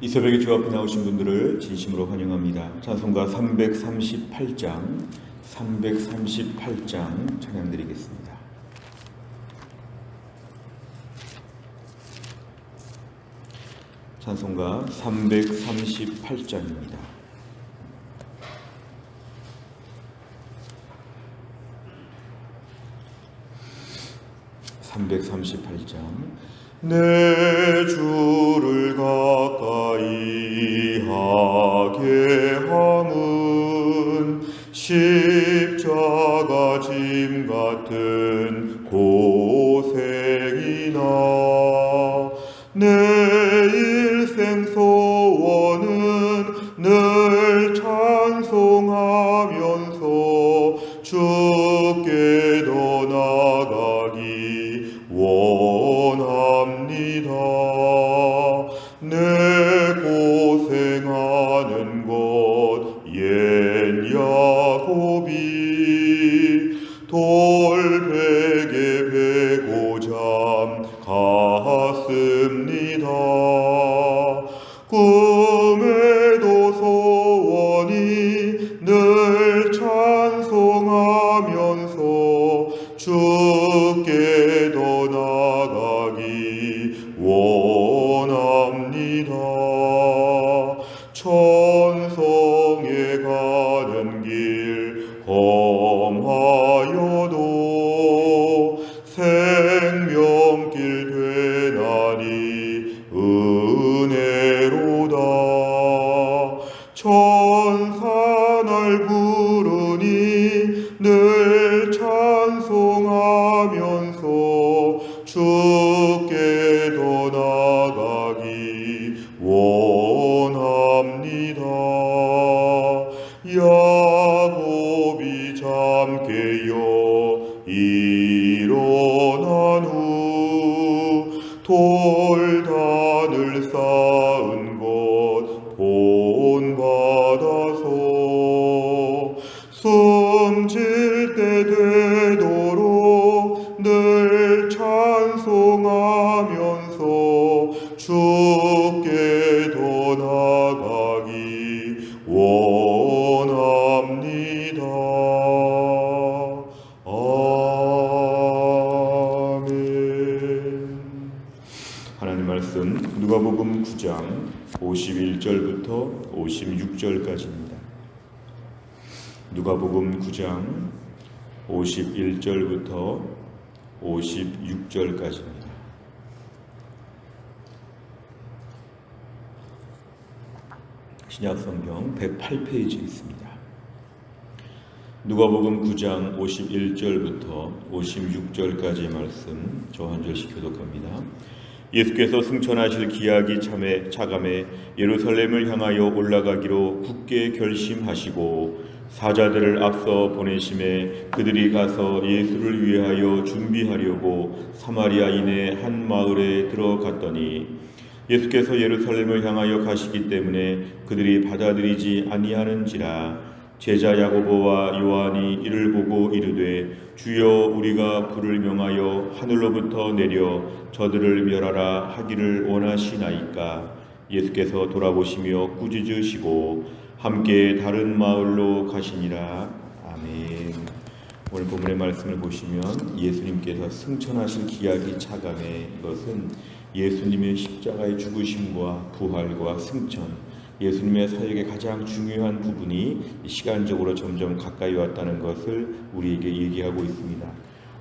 이 새벽에 주 앞에 나오신 분들을 진심으로 환영합니다. 찬송가 338장 찬양드리겠습니다. 찬송가 338장입니다. 내 주를 가까이 하게 함은 십자가 짐 같은 고생이나 내 일생 소원은 늘 찬송하면서 주께 더 나아가기 원합니다. 내 고생하는 것 옛 야곱이 돌베개 베고 잠 갔습니다. 꿈에도 소원이 늘 찬송하면서 주께 더 나아가기 원합니다. 천성에 가는 길 험하여도 생명길 되나니 은혜로다. 천사 날 부르니 늘 찬송하면서 주께 더 나아가기 원합니다. 야곱이 잠 깨어 일어난 후 돌단을 쌓은 것 본받아서 숨질 때 되도록 늘 찬송하면서 주께 더 나아가기 원합니다. 아멘. 하나님 말씀 누가복음 9장 51절부터 56절까지입니다. 누가복음 9장 51절부터 56절까지입니다. 신약성경 108페이지에 있습니다. 누가복음 9장 51절부터 56절까지의 말씀 저 한 절씩 교독합니다. 예수께서 승천하실 기약이 차감해 예루살렘을 향하여 올라가기로 굳게 결심하시고 사자들을 앞서 보내심에 그들이 가서 예수를 위하여 준비하려고 사마리아인의 한 마을에 들어갔더니 예수께서 예루살렘을 향하여 가시기 때문에 그들이 받아들이지 아니하는지라. 제자 야고보와 요한이 이를 보고 이르되 주여 우리가 불을 명하여 하늘로부터 내려 저들을 멸하라 하기를 원하시나이까. 예수께서 돌아보시며 꾸짖으시고 함께 다른 마을로 가시니라. 아멘. 오늘 본문의 말씀을 보시면 예수님께서 승천하실 기약이 차감해 이것은 예수님의 십자가의 죽으심과 부활과 승천, 예수님의 사역의 가장 중요한 부분이 시간적으로 점점 가까이 왔다는 것을 우리에게 얘기하고 있습니다.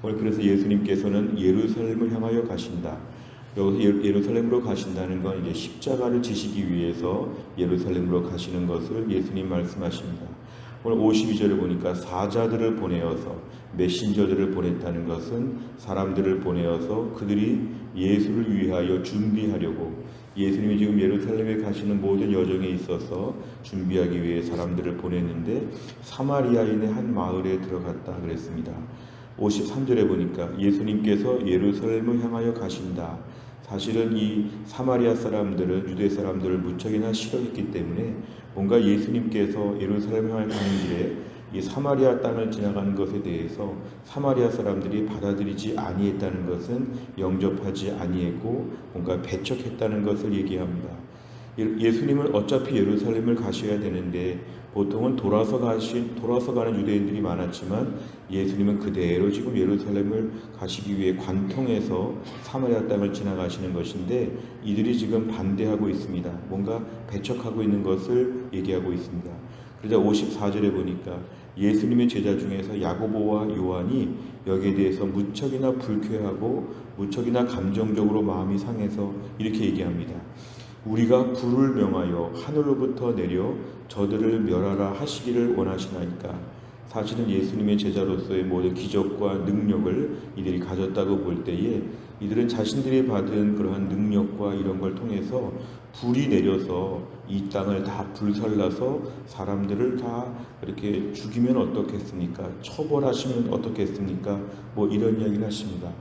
오늘 그래서 예수님께서는 예루살렘을 향하여 가신다. 여기서 예루살렘으로 가신다는 건 이제 십자가를 지시기 위해서 예루살렘으로 가시는 것을 예수님 말씀하십니다. 오늘 52절을 보니까 사자들을 보내어서 메신저들을 보냈다는 것은 사람들을 보내어서 그들이 예수를 위하여 준비하려고, 예수님이 지금 예루살렘에 가시는 모든 여정에 있어서 준비하기 위해 사람들을 보냈는데 사마리아인의 한 마을에 들어갔다 그랬습니다. 53절에 보니까 예수님께서 예루살렘을 향하여 가신다. 사실은 이 사마리아 사람들은 유대 사람들을 무척이나 싫어했기 때문에 뭔가 예수님께서 예루살렘을 향해 가는 길에 이 사마리아 땅을 지나가는 것에 대해서 사마리아 사람들이 받아들이지 아니했다는 것은 영접하지 아니했고 뭔가 배척했다는 것을 얘기합니다. 예수님은 어차피 예루살렘을 가셔야 되는데 보통은 돌아서 가는 유대인들이 많았지만 예수님은 그대로 지금 예루살렘을 가시기 위해 관통해서 사마리아 땅을 지나가시는 것인데 이들이 지금 반대하고 있습니다. 뭔가 배척하고 있는 것을 얘기하고 있습니다. 그러자 54절에 보니까 예수님의 제자 중에서 야고보와 요한이 여기에 대해서 무척이나 불쾌하고 무척이나 감정적으로 마음이 상해서 이렇게 얘기합니다. 우리가 불을 명하여 하늘로부터 내려 저들을 멸하라 하시기를 원하시나이까. 사실은 예수님의 제자로서의 모든 기적과 능력을 이들이 가졌다고 볼 때에 이들은 자신들이 받은 그러한 능력과 이런 걸 통해서 불이 내려서 이 땅을 다 불살라서 사람들을 다 이렇게 죽이면 어떻겠습니까? 처벌하시면 어떻겠습니까? 뭐 이런 이야기를 하십니다.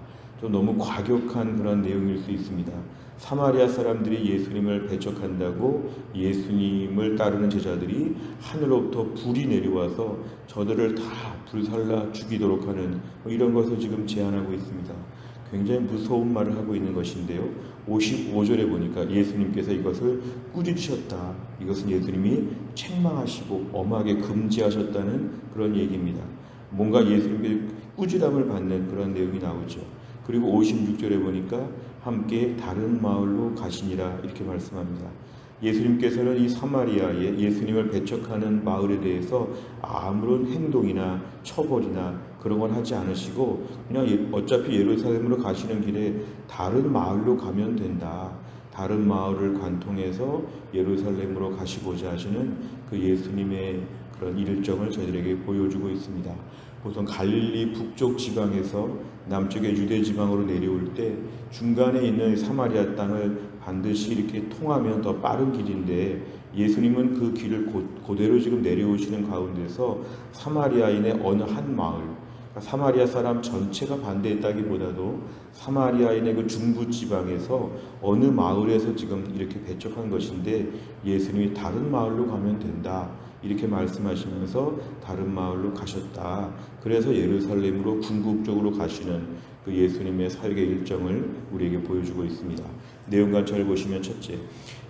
좀 너무 과격한 그런 내용일 수 있습니다. 사마리아 사람들이 예수님을 배척한다고 예수님을 따르는 제자들이 하늘로부터 불이 내려와서 저들을 다 불살라 죽이도록 하는 이런 것을 지금 제안하고 있습니다. 굉장히 무서운 말을 하고 있는 것인데요. 55절에 보니까 예수님께서 이것을 꾸짖으셨다. 이것은 예수님이 책망하시고 엄하게 금지하셨다는 그런 얘기입니다. 뭔가 예수님께 꾸지람을 받는 그런 내용이 나오죠. 그리고 56절에 보니까 함께 다른 마을로 가시니라 이렇게 말씀합니다. 예수님께서는 이 사마리아에 예수님을 배척하는 마을에 대해서 아무런 행동이나 처벌이나 그런 건 하지 않으시고 그냥 어차피 예루살렘으로 가시는 길에 다른 마을로 가면 된다. 다른 마을을 관통해서 예루살렘으로 가시고자 하시는 그 예수님의 그런 일정을 저희들에게 보여주고 있습니다. 보통 갈릴리 북쪽 지방에서 남쪽의 유대 지방으로 내려올 때 중간에 있는 사마리아 땅을 반드시 이렇게 통하면 더 빠른 길인데 예수님은 그 길을 그대로 지금 내려오시는 가운데서 사마리아인의 어느 한 마을, 사마리아 사람 전체가 반대했다기보다도 사마리아인의 그 중부 지방에서 어느 마을에서 지금 이렇게 배척한 것인데 예수님이 다른 마을로 가면 된다. 이렇게 말씀하시면서 다른 마을로 가셨다. 그래서 예루살렘으로 궁극적으로 가시는 그 예수님의 사역의 일정을 우리에게 보여주고 있습니다. 내용 관찰을 보시면 첫째,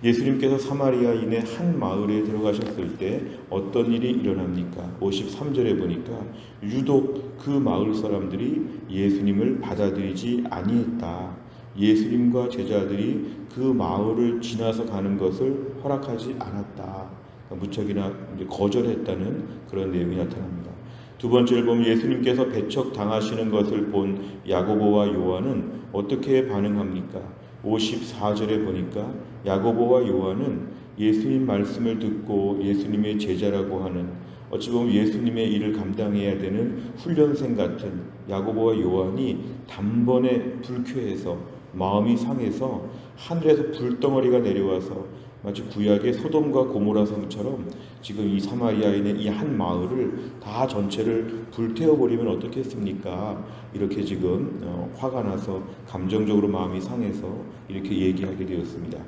예수님께서 사마리아인의 한 마을에 들어가셨을 때 어떤 일이 일어납니까? 53절에 보니까 유독 그 마을 사람들이 예수님을 받아들이지 아니했다. 예수님과 제자들이 그 마을을 지나서 가는 것을 허락하지 않았다. 무척이나 거절했다는 그런 내용이 나타납니다. 두 번째를 보면 예수님께서 배척 당하시는 것을 본 야고보와 요한은 어떻게 반응합니까? 54절에 보니까 야고보와 요한은 예수님 말씀을 듣고 예수님의 제자라고 하는 어찌 보면 예수님의 일을 감당해야 되는 훈련생 같은 야고보와 요한이 단번에 불쾌해서 마음이 상해서 하늘에서 불덩어리가 내려와서 마치 구약의 소돔과 고모라 성처럼 지금 이 사마리아인의 이 한 마을을 다 전체를 불태워버리면 어떻겠습니까? 이렇게 지금 화가 나서 감정적으로 마음이 상해서 이렇게 얘기하게 되었습니다.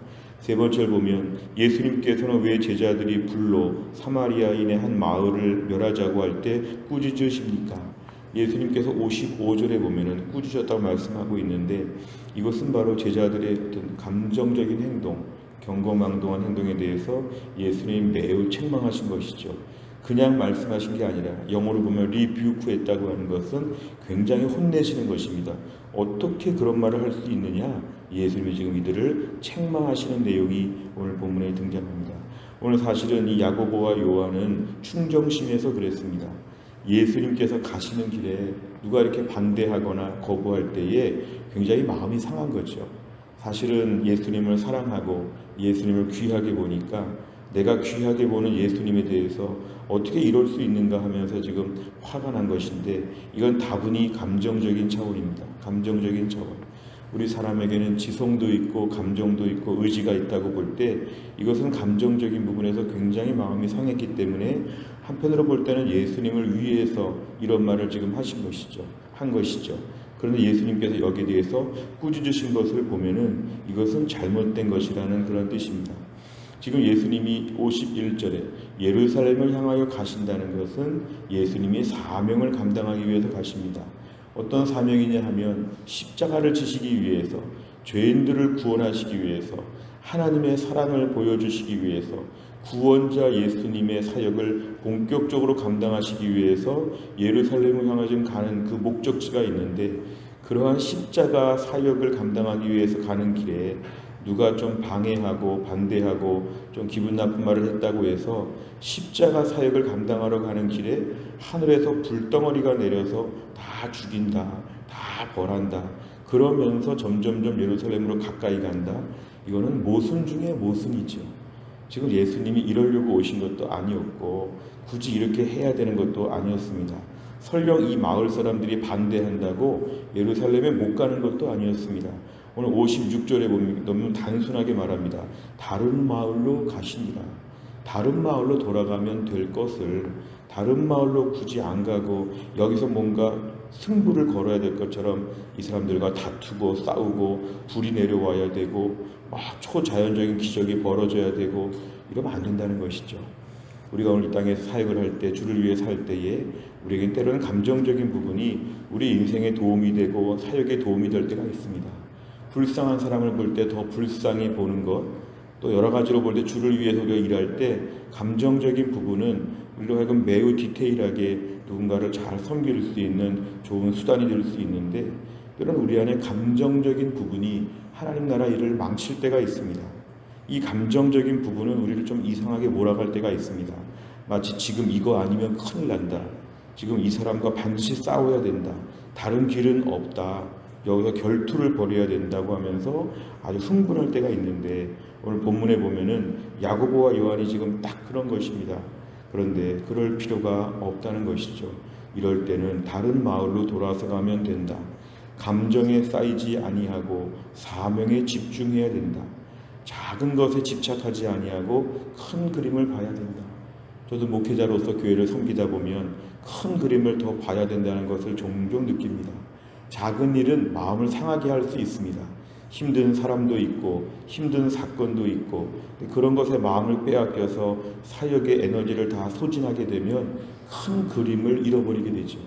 세 번째를 보면 예수님께서는 왜 제자들이 불로 사마리아인의 한 마을을 멸하자고 할 때 꾸짖으십니까? 예수님께서 55절에 보면은 꾸짖으셨다고 말씀하고 있는데 이것은 바로 제자들의 어떤 감정적인 행동, 경거망동한 행동에 대해서 예수님이 매우 책망하신 것이죠. 그냥 말씀하신 게 아니라 영어로 보면 리뷰크했다고 하는 것은 굉장히 혼내시는 것입니다. 어떻게 그런 말을 할 수 있느냐? 예수님이 지금 이들을 책망하시는 내용이 오늘 본문에 등장합니다. 오늘 사실은 이 야고보와 요한은 충정심에서 그랬습니다. 예수님께서 가시는 길에 누가 이렇게 반대하거나 거부할 때에 굉장히 마음이 상한 거죠. 사실은 예수님을 사랑하고 예수님을 귀하게 보니까 내가 귀하게 보는 예수님에 대해서 어떻게 이럴 수 있는가 하면서 지금 화가 난 것인데 이건 다분히 감정적인 차원입니다. 감정적인 차원. 우리 사람에게는 지성도 있고 감정도 있고 의지가 있다고 볼 때 이것은 감정적인 부분에서 굉장히 마음이 상했기 때문에 한편으로 볼 때는 예수님을 위해서 이런 말을 지금 한 것이죠. 그런데 예수님께서 여기에 대해서 꾸짖으신 것을 보면은 이것은 잘못된 것이라는 그런 뜻입니다. 지금 예수님이 51절에 예루살렘을 향하여 가신다는 것은 예수님이 사명을 감당하기 위해서 가십니다. 어떤 사명이냐 하면 십자가를 지시기 위해서 죄인들을 구원하시기 위해서 하나님의 사랑을 보여주시기 위해서 구원자 예수님의 사역을 본격적으로 감당하시기 위해서 예루살렘을 향해 가는 그 목적지가 있는데, 그러한 십자가 사역을 감당하기 위해서 가는 길에 누가 좀 방해하고 반대하고 좀 기분 나쁜 말을 했다고 해서 십자가 사역을 감당하러 가는 길에 하늘에서 불덩어리가 내려서 다 죽인다, 다 벌한다, 그러면서 점점점 예루살렘으로 가까이 간다. 이거는 모순 중에 모순이죠. 지금 예수님이 이러려고 오신 것도 아니었고 굳이 이렇게 해야 되는 것도 아니었습니다. 설령 이 마을 사람들이 반대한다고 예루살렘에 못 가는 것도 아니었습니다. 오늘 56절에 보면 너무 단순하게 말합니다. 다른 마을로 가시니라. 다른 마을로 돌아가면 될 것을 다른 마을로 굳이 안 가고 여기서 뭔가 승부를 걸어야 될 것처럼 이 사람들과 다투고 싸우고 불이 내려와야 되고 막 초자연적인 기적이 벌어져야 되고 이러면 안 된다는 것이죠. 우리가 오늘 이 땅에서 사역을 할 때, 주를 위해 살 때에 우리에겐 때로는 감정적인 부분이 우리 인생에 도움이 되고 사역에 도움이 될 때가 있습니다. 불쌍한 사람을 볼 때 더 불쌍히 보는 것, 또 여러 가지로 볼 때 주를 위해서 우리가 일할 때 감정적인 부분은 우리로 하여금 매우 디테일하게 누군가를 잘 섬길 수 있는 좋은 수단이 될 수 있는데, 때로는 우리 안에 감정적인 부분이 하나님 나라 일을 망칠 때가 있습니다. 이 감정적인 부분은 우리를 좀 이상하게 몰아갈 때가 있습니다. 마치 지금 이거 아니면 큰일 난다, 지금 이 사람과 반드시 싸워야 된다, 다른 길은 없다, 여기서 결투를 벌여야 된다고 하면서 아주 흥분할 때가 있는데, 오늘 본문에 보면은 야고보와 요한이 지금 딱 그런 것입니다. 그런데 그럴 필요가 없다는 것이죠. 이럴 때는 다른 마을로 돌아서 가면 된다. 감정에 쌓이지 아니하고 사명에 집중해야 된다. 작은 것에 집착하지 아니하고 큰 그림을 봐야 된다. 저도 목회자로서 교회를 섬기다 보면 큰 그림을 더 봐야 된다는 것을 종종 느낍니다. 작은 일은 마음을 상하게 할 수 있습니다. 힘든 사람도 있고 힘든 사건도 있고, 그런 것에 마음을 빼앗겨서 사역의 에너지를 다 소진하게 되면 큰 그림을 잃어버리게 되죠.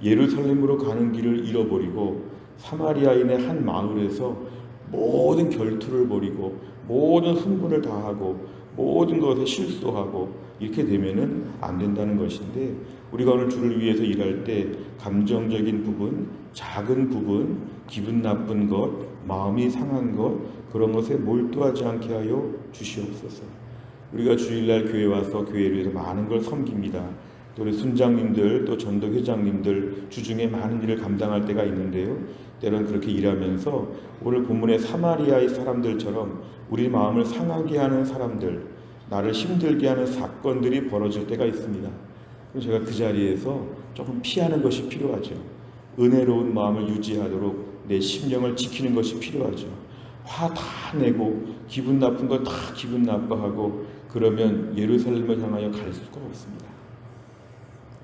예루살렘으로 가는 길을 잃어버리고 사마리아인의 한 마을에서 모든 결투를 벌이고 모든 흥분을 다하고 모든 것에 실수하고 이렇게 되면은 안 된다는 것인데, 우리가 오늘 주를 위해서 일할 때 감정적인 부분, 작은 부분, 기분 나쁜 것, 마음이 상한 것, 그런 것에 몰두하지 않게 하여 주시옵소서. 우리가 주일날 교회 와서 교회를 위해서 많은 걸 섬깁니다. 또 우리 순장님들, 또 전도 회장님들 주중에 많은 일을 감당할 때가 있는데요, 때로는 그렇게 일하면서 오늘 본문의 사마리아의 사람들처럼 우리 마음을 상하게 하는 사람들, 나를 힘들게 하는 사건들이 벌어질 때가 있습니다. 그럼 제가 그 자리에서 조금 피하는 것이 필요하죠. 은혜로운 마음을 유지하도록 내 심령을 지키는 것이 필요하죠. 화 다 내고 기분 나쁜 거 다 기분 나빠하고 그러면 예루살렘을 향하여 갈 수가 없습니다.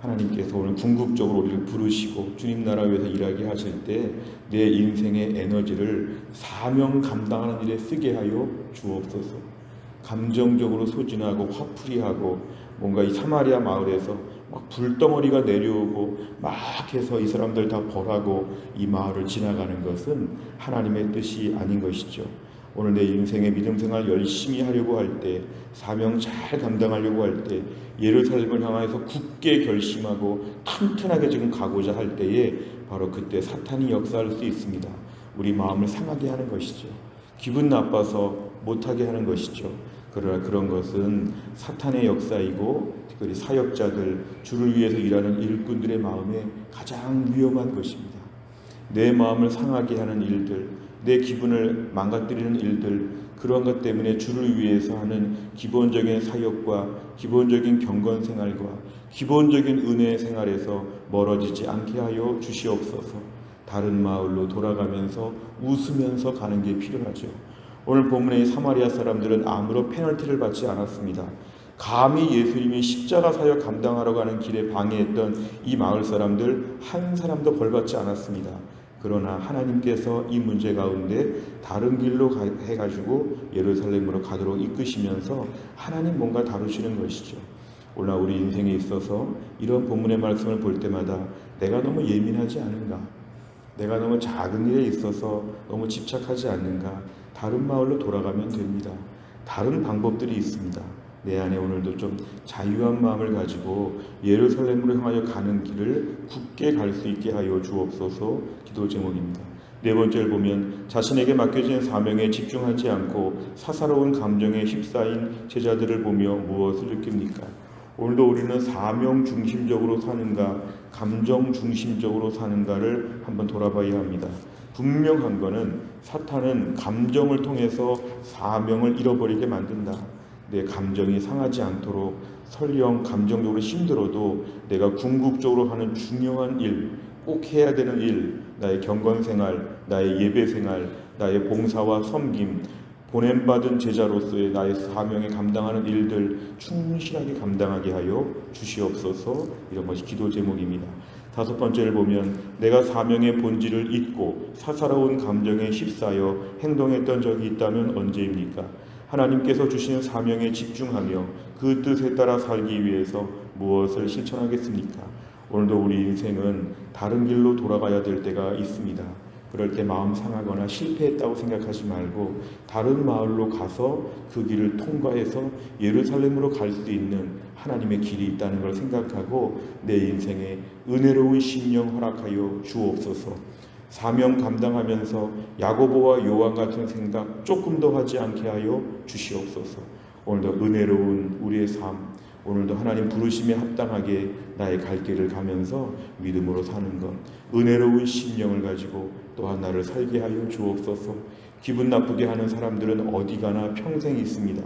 하나님께서 오늘 궁극적으로 우리를 부르시고 주님 나라 위해서 일하게 하실 때 내 인생의 에너지를 사명 감당하는 일에 쓰게 하여 주옵소서. 감정적으로 소진하고 화풀이하고 뭔가 이 사마리아 마을에서 막 불덩어리가 내려오고 막 해서 이 사람들 다 벌하고 이 마을을 지나가는 것은 하나님의 뜻이 아닌 것이죠. 오늘 내 인생의 믿음 생활 열심히 하려고 할 때, 사명 잘 감당하려고 할 때, 예루살렘을 향해서 굳게 결심하고 튼튼하게 지금 가고자 할 때에 바로 그때 사탄이 역사할 수 있습니다. 우리 마음을 상하게 하는 것이죠. 기분 나빠서 못하게 하는 것이죠. 그러나 그런 것은 사탄의 역사이고, 특별히 사역자들, 주를 위해서 일하는 일꾼들의 마음에 가장 위험한 것입니다. 내 마음을 상하게 하는 일들, 내 기분을 망가뜨리는 일들, 그런 것 때문에 주를 위해서 하는 기본적인 사역과 기본적인 경건 생활과 기본적인 은혜 생활에서 멀어지지 않게 하여 주시옵소서. 다른 마을로 돌아가면서 웃으면서 가는 게 필요하죠. 오늘 본문의 사마리아 사람들은 아무런 페널티를 받지 않았습니다. 감히 예수님이 십자가 사역 감당하러 가는 길에 방해했던 이 마을 사람들 한 사람도 벌받지 않았습니다. 그러나 하나님께서 이 문제 가운데 다른 길로 해가지고 예루살렘으로 가도록 이끄시면서 하나님 뭔가 다루시는 것이죠. 오늘 우리 인생에 있어서 이런 본문의 말씀을 볼 때마다 내가 너무 예민하지 않은가, 내가 너무 작은 일에 있어서 너무 집착하지 않는가, 다른 마을로 돌아가면 됩니다. 다른 방법들이 있습니다. 내 안에 오늘도 좀 자유한 마음을 가지고 예루살렘으로 향하여 가는 길을 굳게 갈 수 있게 하여 주옵소서. 기도 제목입니다. 네 번째를 보면 자신에게 맡겨진 사명에 집중하지 않고 사사로운 감정에 휩싸인 제자들을 보며 무엇을 느낍니까? 오늘도 우리는 사명 중심적으로 사는가, 감정 중심적으로 사는가를 한번 돌아봐야 합니다. 분명한 것은 사탄은 감정을 통해서 사명을 잃어버리게 만든다. 내 감정이 상하지 않도록 설령 감정적으로 힘들어도 내가 궁극적으로 하는 중요한 일, 꼭 해야 되는 일, 나의 경건생활, 나의 예배생활, 나의 봉사와 섬김, 보냄받은 제자로서의 나의 사명에 감당하는 일들 충실하게 감당하게 하여 주시옵소서. 이런 것이 기도 제목입니다. 다섯 번째를 보면 내가 사명의 본질을 잊고 사사로운 감정에 휩싸여 행동했던 적이 있다면 언제입니까? 하나님께서 주시는 사명에 집중하며 그 뜻에 따라 살기 위해서 무엇을 실천하겠습니까? 오늘도 우리 인생은 다른 길로 돌아가야 될 때가 있습니다. 그럴 때 마음 상하거나 실패했다고 생각하지 말고 다른 마을로 가서 그 길을 통과해서 예루살렘으로 갈 수 있는 하나님의 길이 있다는 걸 생각하고 내 인생에 은혜로운 심령 허락하여 주옵소서. 사명 감당하면서 야고보와 요한 같은 생각 조금 더 하지 않게 하여 주시옵소서. 오늘도 은혜로운 우리의 삶, 오늘도 하나님 부르심에 합당하게 나의 갈 길을 가면서 믿음으로 사는 것, 은혜로운 심령을 가지고 또한 나를 살게 하여 주옵소서. 기분 나쁘게 하는 사람들은 어디 가나 평생 있습니다.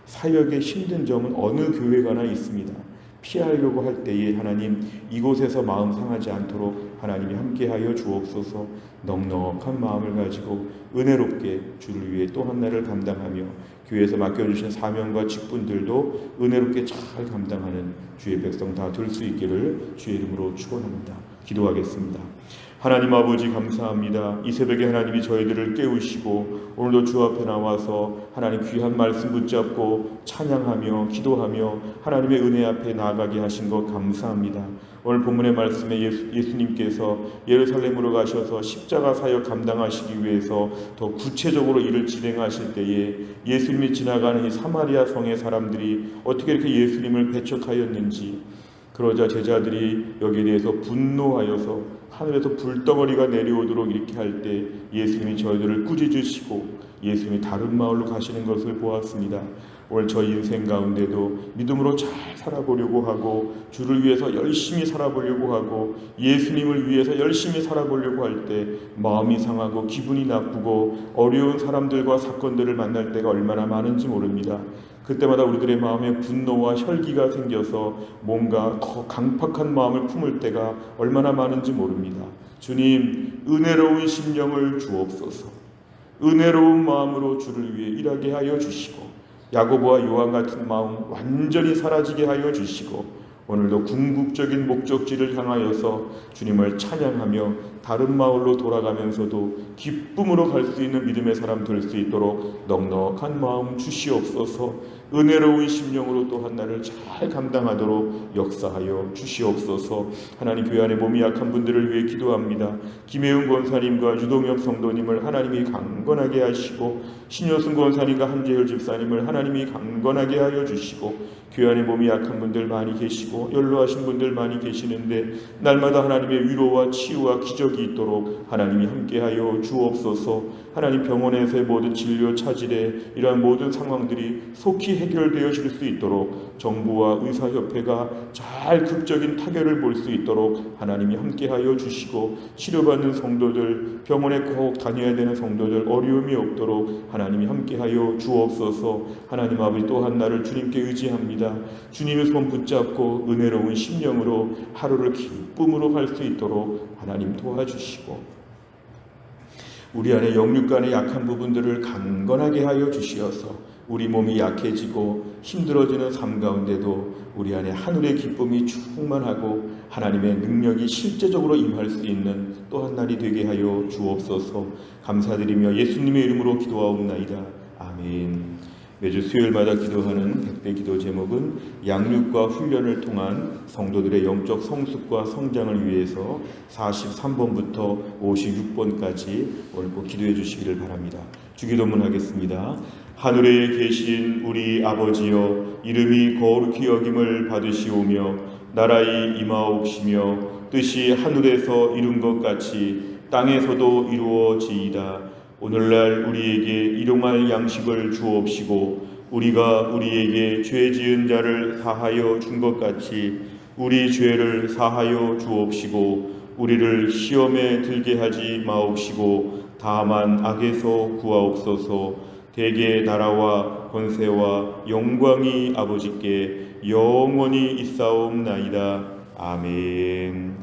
사역에 힘든 점은 어느 교회 가나 있습니다. 피하려고 할 때에 하나님 이곳에서 마음 상하지 않도록 하나님이 함께하여 주옵소서. 넉넉한 마음을 가지고 은혜롭게 주를 위해 또 한 날을 감당하며 교회에서 맡겨주신 사명과 직분들도 은혜롭게 잘 감당하는 주의 백성 다 될 수 있기를 주의 이름으로 축원합니다. 기도하겠습니다. 하나님 아버지 감사합니다. 이 새벽에 하나님이 저희들을 깨우시고 오늘도 주 앞에 나와서 하나님 귀한 말씀 붙잡고 찬양하며 기도하며 하나님의 은혜 앞에 나아가게 하신 것 감사합니다. 오늘 본문의 말씀에 예수님께서 예루살렘으로 가셔서 십자가 사역 감당하시기 위해서 더 구체적으로 일을 진행하실 때에 예수님이 지나가는 이 사마리아 성의 사람들이 어떻게 이렇게 예수님을 배척하였는지, 그러자 제자들이 여기에 대해서 분노하여서 하늘에서 불덩어리가 내려오도록 이렇게 할 때 예수님이 저희들을 꾸짖으시고 예수님이 다른 마을로 가시는 것을 보았습니다. 오늘 저희 인생 가운데도 믿음으로 잘 살아보려고 하고 주를 위해서 열심히 살아보려고 하고 예수님을 위해서 열심히 살아보려고 할 때 마음이 상하고 기분이 나쁘고 어려운 사람들과 사건들을 만날 때가 얼마나 많은지 모릅니다. 그때마다 우리들의 마음에 분노와 혈기가 생겨서 뭔가 더 강팍한 마음을 품을 때가 얼마나 많은지 모릅니다. 주님, 은혜로운 심령을 주옵소서. 은혜로운 마음으로 주를 위해 일하게 하여 주시고 야고보와 요한 같은 마음 완전히 사라지게 하여 주시고 오늘도 궁극적인 목적지를 향하여서 주님을 찬양하며 다른 마을로 돌아가면서도 기쁨으로 갈 수 있는 믿음의 사람 될 수 있도록 넉넉한 마음 주시옵소서. 은혜로운 심령으로 또 한 날을 잘 감당하도록 역사하여 주시옵소서. 하나님, 교회 안에 몸이 약한 분들을 위해 기도합니다. 김혜은 권사님과 유동엽 성도님을 하나님이 강건하게 하시고 신효승 권사님과 한재열 집사님을 하나님이 강건하게 하여 주시고 교회 안에 몸이 약한 분들 많이 계시고 연로하신 분들 많이 계시는데 날마다 하나님의 위로와 치유와 기적이 있도록 하나님이 함께하여 주옵소서. 하나님, 병원에서의 모든 진료 차질에 이러한 모든 상황들이 속히 해결되어 질 수 있도록 정부와 의사협회가 잘 극적인 타결을 볼 수 있도록 하나님이 함께하여 주시고 치료받는 성도들, 병원에 꼭 다녀야 되는 성도들 어려움이 없도록 하나님이 함께하여 주옵소서. 하나님 아버지, 또 한 날을 주님께 의지합니다. 주님의 손 붙잡고 은혜로운 심령으로 하루를 기쁨으로 갈 수 있도록 하나님 도와주시고 우리 안에 영육간의 약한 부분들을 강건하게 하여 주시어서 우리 몸이 약해지고 힘들어지는 삶 가운데도 우리 안에 하늘의 기쁨이 충만하고 하나님의 능력이 실제적으로 임할 수 있는 또 한 날이 되게 하여 주옵소서. 감사드리며 예수님의 이름으로 기도하옵나이다. 아멘. 매주 수요일마다 기도하는 백배 기도 제목은 양육과 훈련을 통한 성도들의 영적 성숙과 성장을 위해서 43번부터 56번까지 오늘 꼭 기도해 주시기를 바랍니다. 주기도문 하겠습니다. 하늘에 계신 우리 아버지여, 이름이 거룩히 여김을 받으시오며 나라의 임하옵시며 뜻이 하늘에서 이룬 것 같이 땅에서도 이루어지이다. 오늘날 우리에게 일용할 양식을 주옵시고 우리가 우리에게 죄 지은 자를 사하여 준 것 같이 우리 죄를 사하여 주옵시고 우리를 시험에 들게 하지 마옵시고 다만 악에서 구하옵소서. 대개 나라와 권세와 영광이 아버지께 영원히 있사옵나이다. 아멘.